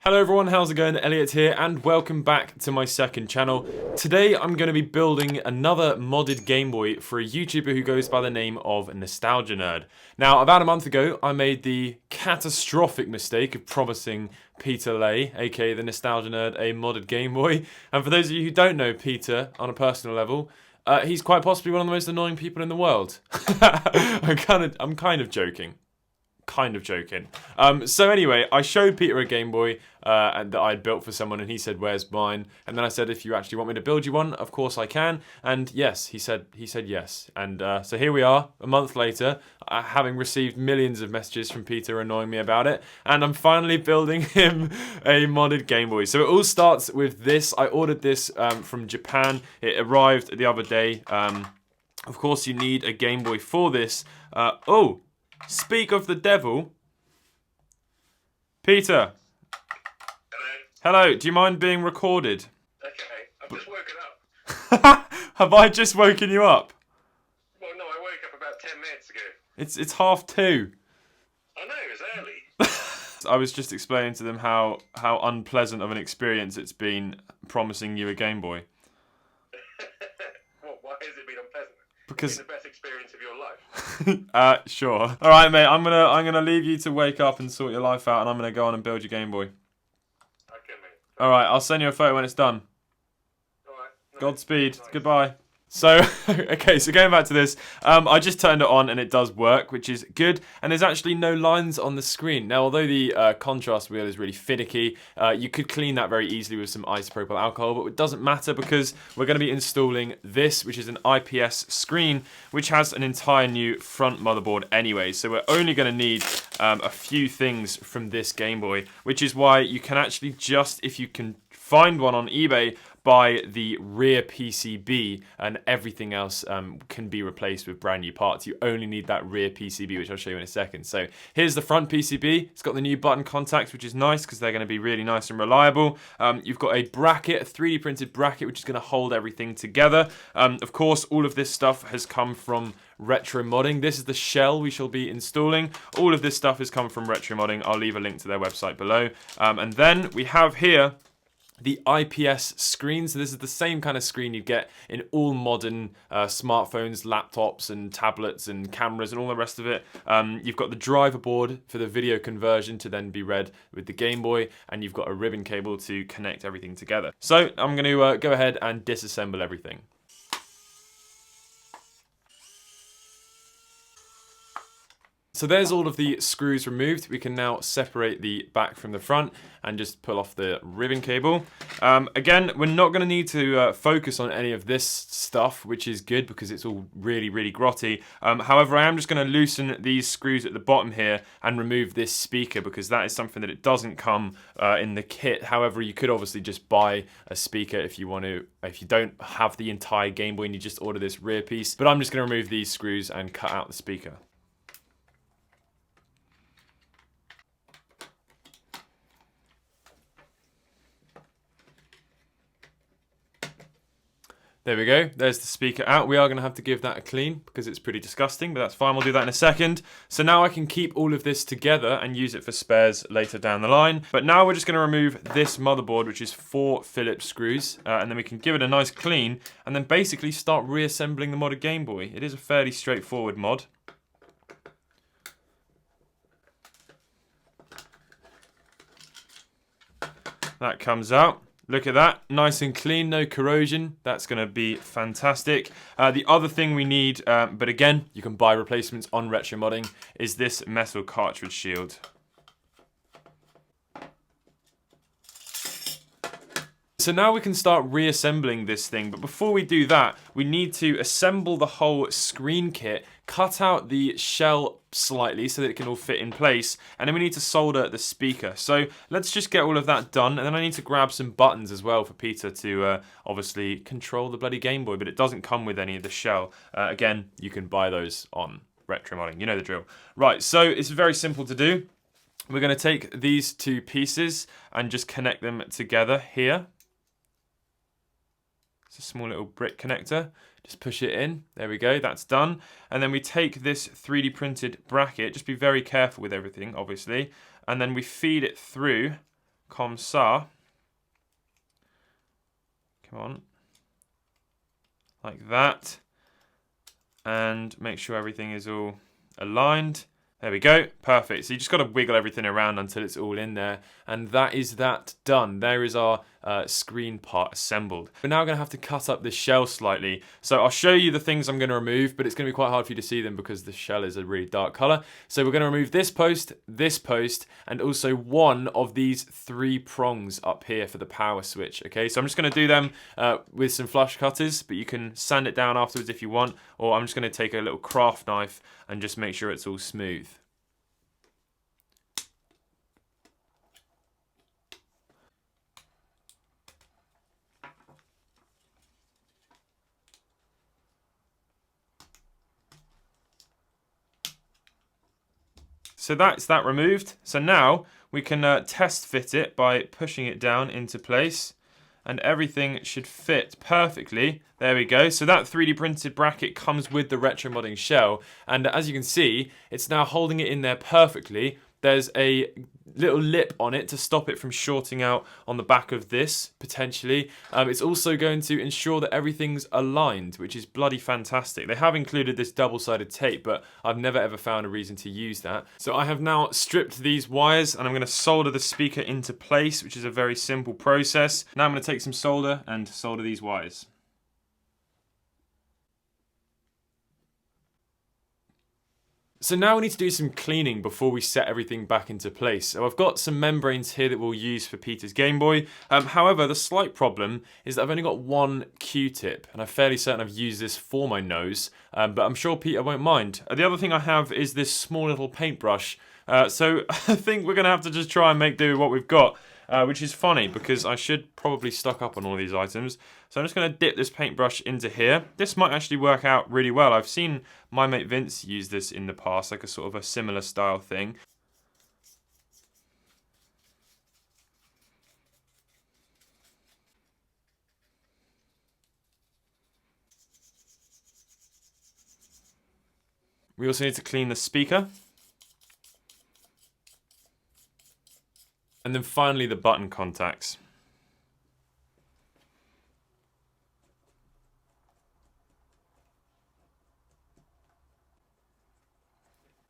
Hello everyone, how's it going? Elliot here and welcome back to my second channel. Today I'm going to be building another modded Game Boy for a YouTuber who goes by the name of NostalgiaNerd. Now, about a month ago, I made the catastrophic mistake of promising Peter Lay, aka the NostalgiaNerd, a modded Game Boy. And for those of you who don't know Peter on a personal level, he's quite possibly one of the most annoying people in the world. I'm kind of joking. So anyway, I showed Peter a Game Boy that I had built for someone, and he said, "Where's mine?" And then I said, "If you actually want me to build you one, of course I can." And yes, he said yes. And so here we are, a month later, having received millions of messages from Peter annoying me about it, and I'm finally building him a modded Game Boy. So it all starts with this. I ordered this from Japan. It arrived the other day. Of course, you need a Game Boy for this. Speak of the devil. Peter. Hello, do you mind being recorded? Okay, I've just woken up. Have I just woken you up? Well, no, I woke up about 10 minutes ago. It's 2:30. I know, it was early. I was just explaining to them how unpleasant of an experience it's been promising you a Game Boy. Why has it been unpleasant? Because it's been the best experience of your life. Sure. All right, mate. I'm gonna leave you to wake up and sort your life out, and I'm gonna go on and build your Game Boy. Okay, mate. All right. I'll send you a photo when it's done. All right. Nice. Godspeed. Nice. Goodbye. So, okay, so going back to this, I just turned it on and it does work, which is good, and there's actually no lines on the screen. Now, although the contrast wheel is really finicky, you could clean that very easily with some isopropyl alcohol, but it doesn't matter because we're going to be installing this, which is an IPS screen, which has an entire new front motherboard anyway, so we're only going to need a few things from this Game Boy, which is why you can actually just, if you can find one on eBay, buy the rear PCB, and everything else can be replaced with brand new parts. You only need that rear PCB, which I'll show you in a second. So here's the front PCB. It's got the new button contacts, which is nice because they're going to be really nice and reliable. You've got a bracket, a 3D printed bracket, which is going to hold everything together. Of course, all of this stuff has come from Retro Modding. This is the shell we shall be installing. All of this stuff has come from Retro Modding. I'll leave a link to their website below. And then we have here the IPS screen. So this is the same kind of screen you get in all modern smartphones, laptops and tablets and cameras and all the rest of it. You've got the driver board for the video conversion to then be read with the Game Boy, and you've got a ribbon cable to connect everything together. So I'm going to go ahead and disassemble everything. So there's all of the screws removed. We can now separate the back from the front and just pull off the ribbon cable. Again, we're not going to need to focus on any of this stuff, which is good because it's all really, really grotty. However, I am just going to loosen these screws at the bottom here and remove this speaker because that is something that it doesn't come in the kit. However, you could obviously just buy a speaker if you want to, if you don't have the entire Game Boy and you just order this rear piece. But I'm just going to remove these screws and cut out the speaker. There we go, there's the speaker out. We are going to have to give that a clean because it's pretty disgusting, but that's fine, we'll do that in a second. So now I can keep all of this together and use it for spares later down the line. But now we're just going to remove this motherboard, which is 4 Phillips screws, and then we can give it a nice clean, and then basically start reassembling the modded Game Boy. It is a fairly straightforward mod. That comes out. Look at that, nice and clean, no corrosion. That's going to be fantastic. The other thing we need, but again, you can buy replacements on Retro Modding, is this metal cartridge shield. So now we can start reassembling this thing, but before we do that, we need to assemble the whole screen kit, cut out the shell slightly so that it can all fit in place, and then we need to solder the speaker. So let's just get all of that done, and then I need to grab some buttons as well for Peter to obviously control the bloody Game Boy, but it doesn't come with any of the shell. Again, you can buy those on Retro Modding, you know the drill. Right, so it's very simple to do. We're going to take these two pieces and just connect them together here. It's a small little brick connector. Just push it in. There we go. That's done. And then we take this 3D printed bracket. Just be very careful with everything, obviously. And then we feed it through Comme ça. Come on. Like that. And make sure everything is all aligned. There we go, perfect. So you just got to wiggle everything around until it's all in there. And that is that done. There is our screen part assembled. We're now going to have to cut up this shell slightly. So I'll show you the things I'm going to remove, but it's going to be quite hard for you to see them because the shell is a really dark color. So we're going to remove this post, and also one of these 3 prongs up here for the power switch. Okay, so I'm just going to do them with some flush cutters, but you can sand it down afterwards if you want, or I'm just going to take a little craft knife and just make sure it's all smooth. So that's that removed. So now we can test fit it by pushing it down into place, and everything should fit perfectly. There we go. So that 3D printed bracket comes with the retro modding shell, and as you can see, it's now holding it in there perfectly. There's a little lip on it to stop it from shorting out on the back of this, potentially. It's also going to ensure that everything's aligned, which is bloody fantastic. They have included this double-sided tape, but I've never ever found a reason to use that. So I have now stripped these wires, and I'm going to solder the speaker into place, which is a very simple process. Now I'm going to take some solder and solder these wires. So now we need to do some cleaning before we set everything back into place. So I've got some membranes here that we'll use for Peter's Game Boy. However, the slight problem is that I've only got one Q-tip, and I'm fairly certain I've used this for my nose, but I'm sure Peter won't mind. The other thing I have is this small little paintbrush. So I think we're going to have to just try and make do with what we've got. Which is funny because I should probably stock up on all these items. So I'm just going to dip this paintbrush into here. This might actually work out really well. I've seen my mate Vince use this in the past, like a sort of a similar style thing. We also need to clean the speaker. And then finally the button contacts.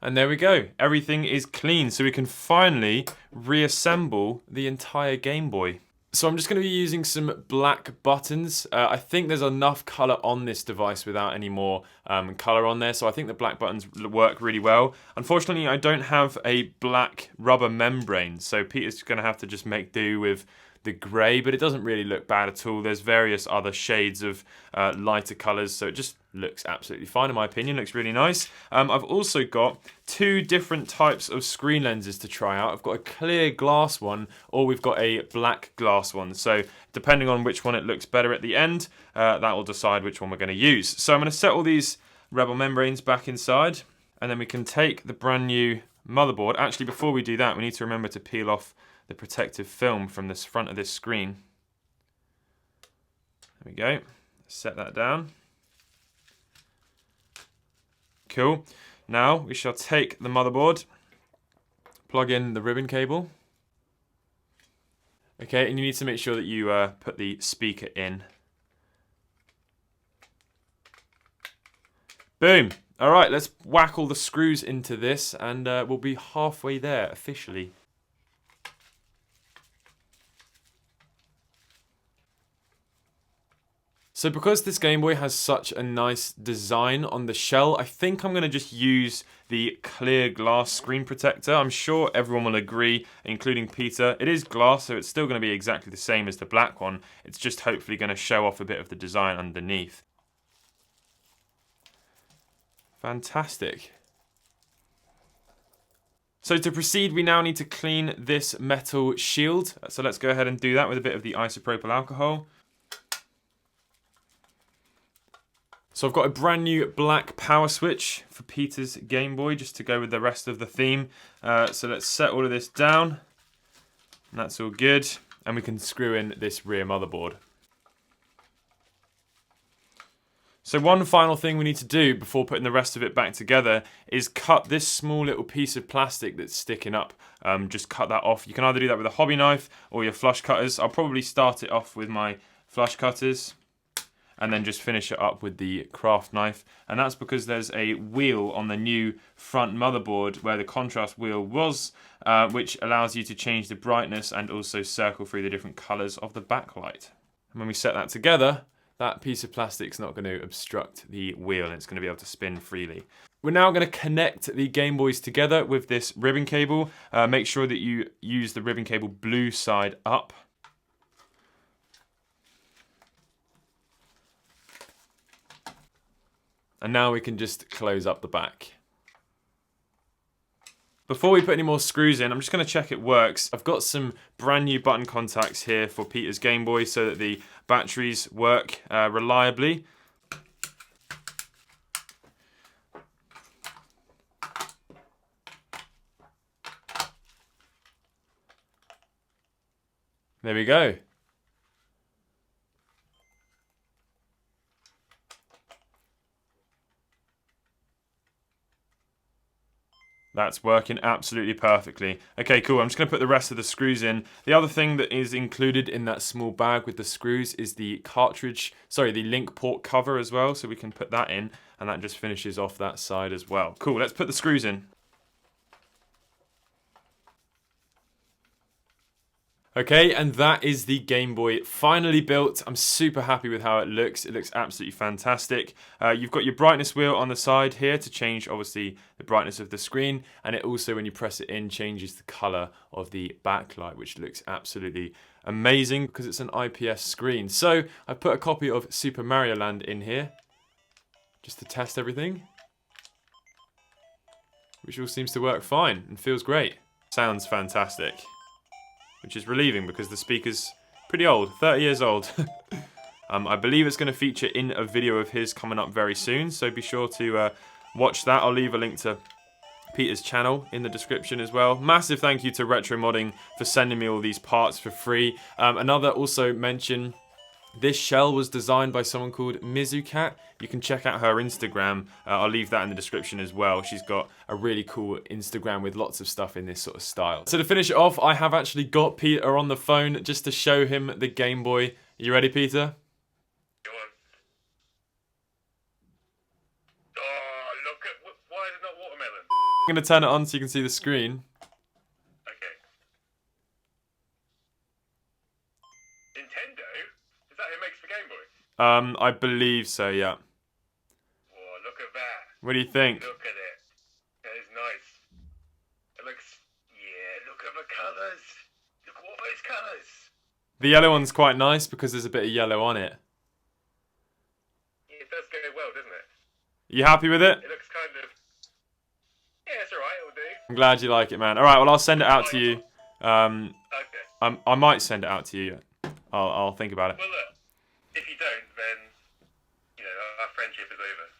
And there we go, everything is clean, so we can finally reassemble the entire Game Boy. So I'm just going to be using some black buttons. I think there's enough colour on this device without any more colour on there, so I think the black buttons work really well. Unfortunately, I don't have a black rubber membrane, so Peter's going to have to just make do with the grey, but it doesn't really look bad at all. There's various other shades of lighter colours, so it just looks absolutely fine in my opinion. Looks really nice. I've also got 2 different types of screen lenses to try out. I've got a clear glass one, or we've got a black glass one. So depending on which one it looks better at the end, that will decide which one we're going to use. So I'm going to set all these Rebel membranes back inside, and then we can take the brand new motherboard. Actually, before we do that, we need to remember to peel off the protective film from this front of this screen. There we go. Set that down. Cool. Now we shall take the motherboard, plug in the ribbon cable. Okay, and you need to make sure that you put the speaker in. Boom. All right, let's whack all the screws into this, and we'll be halfway there officially. So because this Game Boy has such a nice design on the shell, I think I'm going to just use the clear glass screen protector. I'm sure everyone will agree, including Peter. It is glass, so it's still going to be exactly the same as the black one. It's just hopefully going to show off a bit of the design underneath. Fantastic. So to proceed, we now need to clean this metal shield. So let's go ahead and do that with a bit of the isopropyl alcohol. So I've got a brand new black power switch for Peter's Game Boy, just to go with the rest of the theme. So let's set all of this down. And that's all good. And we can screw in this rear motherboard. So one final thing we need to do before putting the rest of it back together is cut this small little piece of plastic that's sticking up. Just cut that off. You can either do that with a hobby knife or your flush cutters. I'll probably start it off with my flush cutters and then just finish it up with the craft knife. And that's because there's a wheel on the new front motherboard where the contrast wheel was, which allows you to change the brightness and also circle through the different colors of the backlight. And when we set that together, that piece of plastic's not going to obstruct the wheel and it's going to be able to spin freely. We're now going to connect the GameBoys together with this ribbon cable. Make sure that you use the ribbon cable blue side up. And now we can just close up the back. Before we put any more screws in, I'm just going to check it works. I've got some brand new button contacts here for Peter's Game Boy so that the batteries work reliably. There we go. That's working absolutely perfectly. Okay, cool. I'm just going to put the rest of the screws in. The other thing that is included in that small bag with the screws is the the link port cover as well. So we can put that in and that just finishes off that side as well. Cool, let's put the screws in. Okay, and that is the Game Boy finally built. I'm super happy with how it looks. It looks absolutely fantastic. You've got your brightness wheel on the side here to change, obviously, the brightness of the screen. And it also, when you press it in, changes the color of the backlight, which looks absolutely amazing because it's an IPS screen. So I've put a copy of Super Mario Land in here just to test everything, which all seems to work fine and feels great. Sounds fantastic. Which is relieving because the speaker's pretty old, 30 years old. I believe it's going to feature in a video of his coming up very soon, so be sure to watch that. I'll leave a link to Peter's channel in the description as well. Massive thank you to Retro Modding for sending me all these parts for free. Another also mention, this shell was designed by someone called Mizukat. You can check out her Instagram. I'll leave that in the description as well. She's got a really cool Instagram with lots of stuff in this sort of style. So to finish it off, I have actually got Peter on the phone just to show him the Game Boy. You ready, Peter? Go on. Oh, look at... Why is it not watermelon? I'm going to turn it on so you can see the screen. Okay. Nintendo? Is that who makes the Game Boy? I believe so, yeah. Oh, look at that. What do you think? Look at it. That is nice. It looks... Yeah, look at the colours. Look at all those colours. The yellow one's quite nice because there's a bit of yellow on it. Yeah, it does go well, doesn't it? You happy with it? It looks kind of... Yeah, it's alright, it'll do. I'm glad you like it, man. Alright, well, I'll send it out to you. Okay. I might send it out to you. I'll think about it. Well, look, if you don't, then, you know, our friendship is over.